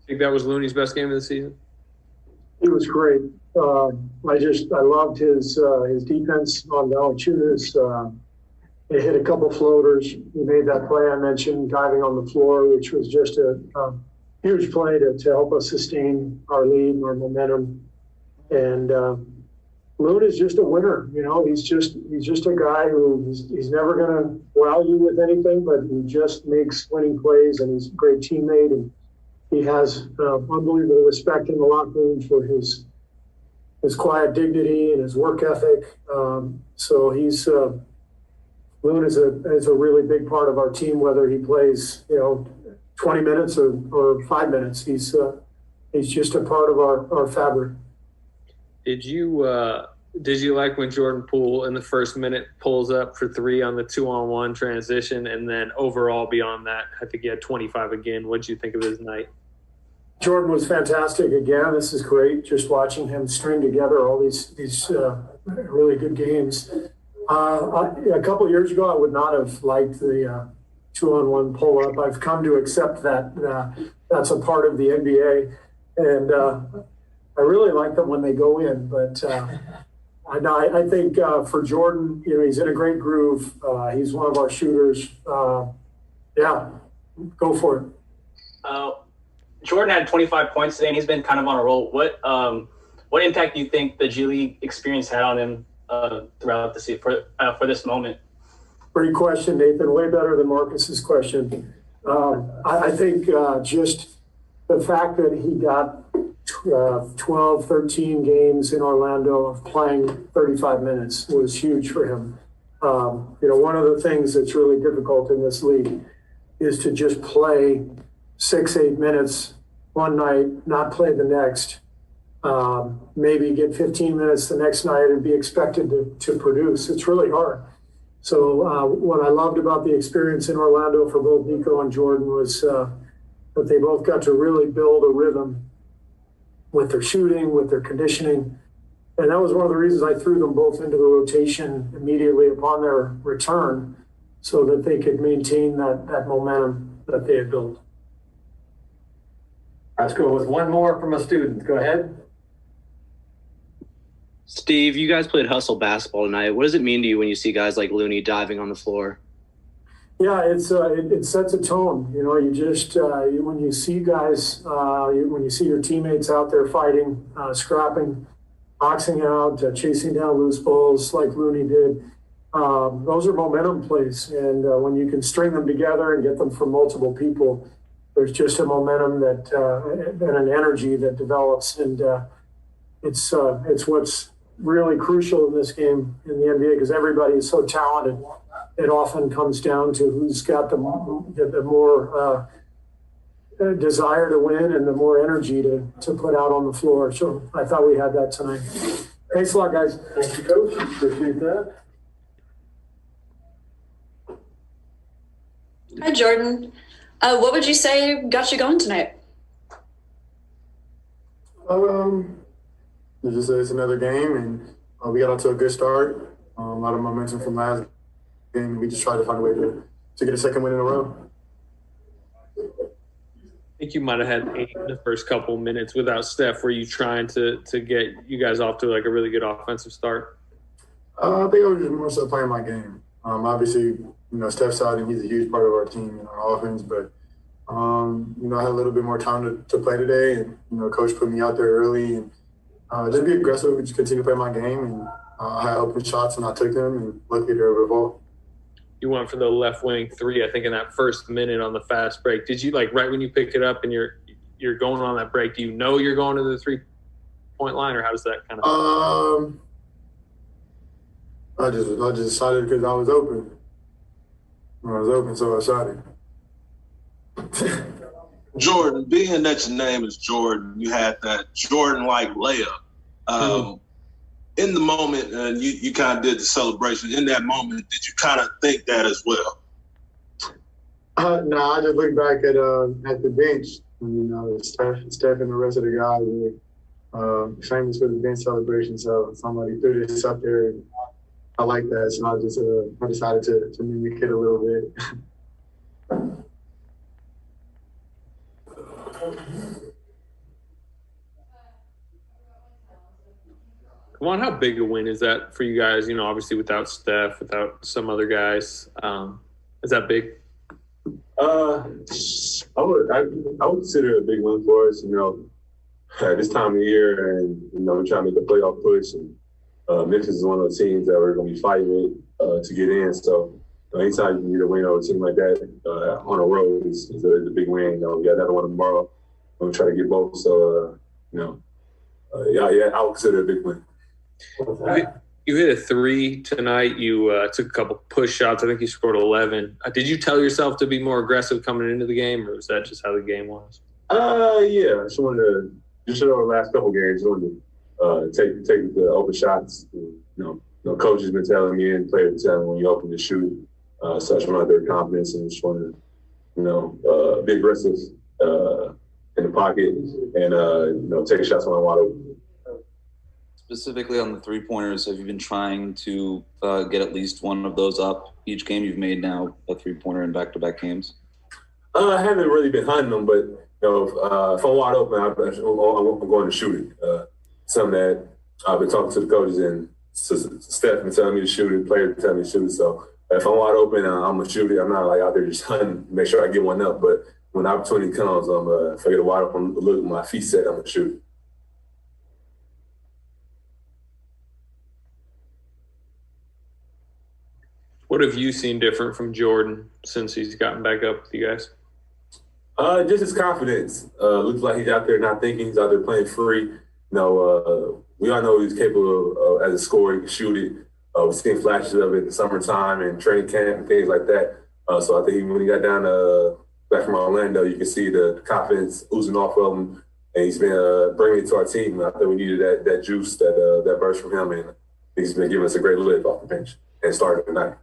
Think that was Looney's best game of the season? He was great. I loved his defense on Valanciunas. They hit a couple floaters. He made that play I mentioned, diving on the floor, which was just a huge play to help us sustain our lead and our momentum. And Loon is just a winner. You know, he's just a guy who he's never going to wow you with anything, but he just makes winning plays, and he's a great teammate. And he has unbelievable respect in the locker room for his quiet dignity and his work ethic. So Loon is a really big part of our team, whether he plays 20 minutes or 5 minutes. He's just a part of our fabric. Did you like when Jordan Poole in the first minute pulls up for three on the 2-on-1 transition, and then overall beyond that, I think he had 25 again? What did you think of his night? Jordan was fantastic again. This is great, just watching him string together all these really good games. A couple of years ago, I would not have liked the 2-on-1 pull-up. I've come to accept that that's a part of the NBA, and I really like them when they go in. But I think for Jordan, he's in a great groove. He's one of our shooters. Yeah, go for it. Jordan had 25 points today, and he's been kind of on a roll. What impact do you think the G League experience had on him throughout the season for this moment? Great question, Nathan. Way better than Marcus's question. I think just the fact that he got 12, 13 games in Orlando of playing 35 minutes was huge for him. One of the things that's really difficult in this league is to just play 6-8 minutes one night, not play the next, maybe get 15 minutes the next night and be expected to produce. It's really hard. So what I loved about the experience in Orlando for both Nico and Jordan was that they both got to really build a rhythm with their shooting, with their conditioning. And that was one of the reasons I threw them both into the rotation immediately upon their return, so that they could maintain that momentum that they had built. Let's go with one more from a student. Go ahead. Steve, you guys played hustle basketball tonight. What does it mean to you when you see guys like Looney diving on the floor? Yeah, it sets a tone. You just when you see guys, when you see your teammates out there fighting, scrapping, boxing out, chasing down loose balls like Looney did, those are momentum plays. And when you can string them together and get them from multiple people, there's just a momentum and an energy that develops. And it's what's really crucial in this game in the NBA, because everybody is so talented. It often comes down to who's got the more desire to win and the more energy to put out on the floor. So I thought we had that tonight. Thanks a lot, guys. Thank you, Coach. Appreciate that. Hi, Jordan. What would you say got you going tonight? Just it's another game, and we got off to a good start. A lot of momentum from last game, and we just tried to find a way to get a second win in a row. I think you might have had 8 in the first couple of minutes without Steph. Were you trying to get you guys off to like a really good offensive start? I think I was just more so playing my game. Obviously, Steph's out, and he's a huge part of our team and our offense, but I had a little bit more time to play today, and Coach put me out there early, and just be aggressive and just continue to play my game. And I had open shots, and I took them, and luckily they were ball. You went for the left wing three, I think, in that first minute on the fast break. Did you, right when you pick it up and you're going on that break, do you know you're going to the 3-point line, or how does that kind of I just decided because I was open. When I was open, so I shot it. Jordan, being that your name is Jordan, you had that Jordan-like layup. In the moment, and you kind of did the celebration. In that moment, did you kind of think that as well? No, I just looked back at the bench. Steph and the rest of the guys were famous for the bench celebration. So somebody threw this up there, and I like that. So I decided to mimic it a little bit. Kevon, how big a win is that for you guys? You know, obviously without Steph, without some other guys. Is that big? I would consider it a big win for us. You know, at this time of the year, and you know, we're trying to make a playoff push, and Memphis is one of the teams that we're going to be fighting with to get in. So anytime you can get a win over a team like that on the road is a big win. You know, we got another one tomorrow. I'm going to try to get both. So yeah, I would consider it a big win. You hit a 3 tonight. You took a couple push shots. I think you scored 11. Did you tell yourself to be more aggressive coming into the game, or was that just how the game was? Yeah. I just wanted to, just over the last couple games, I wanted to take the open shots. You know, coach has been telling me and players been telling me when you open to shoot. So I just wanted their confidence and just wanted to, you know, be aggressive in the pocket and, you know, take shots when I'm wide open. Specifically on the three-pointers, have you been trying to get at least one of those up each game? You've made now a three-pointer in back-to-back games. I haven't really been hunting them, but you know, if I'm wide open, I'm going to shoot it. Something that I've been talking to the coaches and Steph been telling me to shoot it, players been telling me to shoot it. So if I'm wide open, I'm gonna shoot it. I'm not like out there just hunting, make sure I get one up. But when the opportunity comes, if I get a wide open look with my feet set, I'm gonna shoot it. What have you seen different from Jordan since he's gotten back up with you guys? Just his confidence. Looks like he's out there not thinking. He's out there playing free. You know, we all know he's capable of, as a scorer, he can shoot it. We've seen flashes of it in the summertime and training camp and things like that. So I think when he got down back from Orlando, you can see the confidence oozing off of him. And he's been bringing it to our team. I think we needed that juice, that burst from him. And he's been giving us a great lift off the bench and started tonight.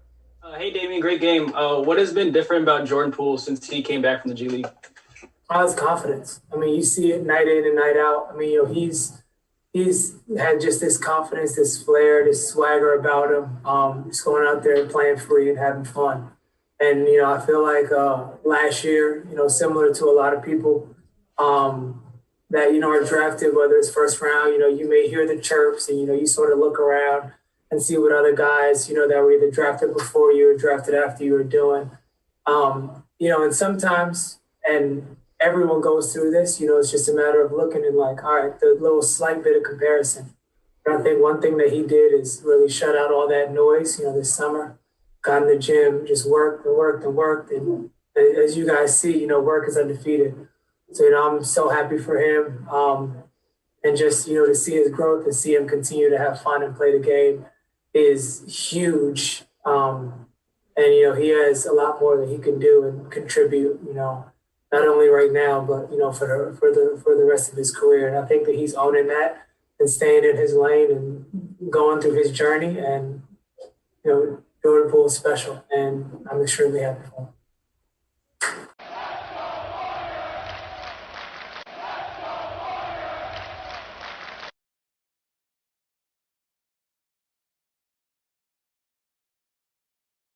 Hey, Damion, great game. What has been different about Jordan Poole since he came back from the G League? His confidence. I mean, you see it night in and night out. I mean, you know, he's had just this confidence, this flair, this swagger about him. Just going out there and playing free and having fun. And, you know, I feel like last year, you know, similar to a lot of people that, you know, are drafted, whether it's first round, you know, you may hear the chirps and, you know, you sort of look around and see what other guys, you know, that were either drafted before you or drafted after you were doing. You know, and sometimes, and everyone goes through this, you know, it's just a matter of looking and like, all right, the little slight bit of comparison. And I think one thing that he did is really shut out all that noise, you know, this summer. Got in the gym, just worked and worked and worked. And as you guys see, you know, work is undefeated. So, you know, I'm so happy for him. And just, you know, to see his growth and see him continue to have fun and play the game is huge. And, you know, he has a lot more that he can do and contribute, you know, not only right now, but, you know, for the rest of his career. And I think that he's owning that and staying in his lane and going through his journey. And, you know, Jordan Poole is special, and I'm extremely happy for him.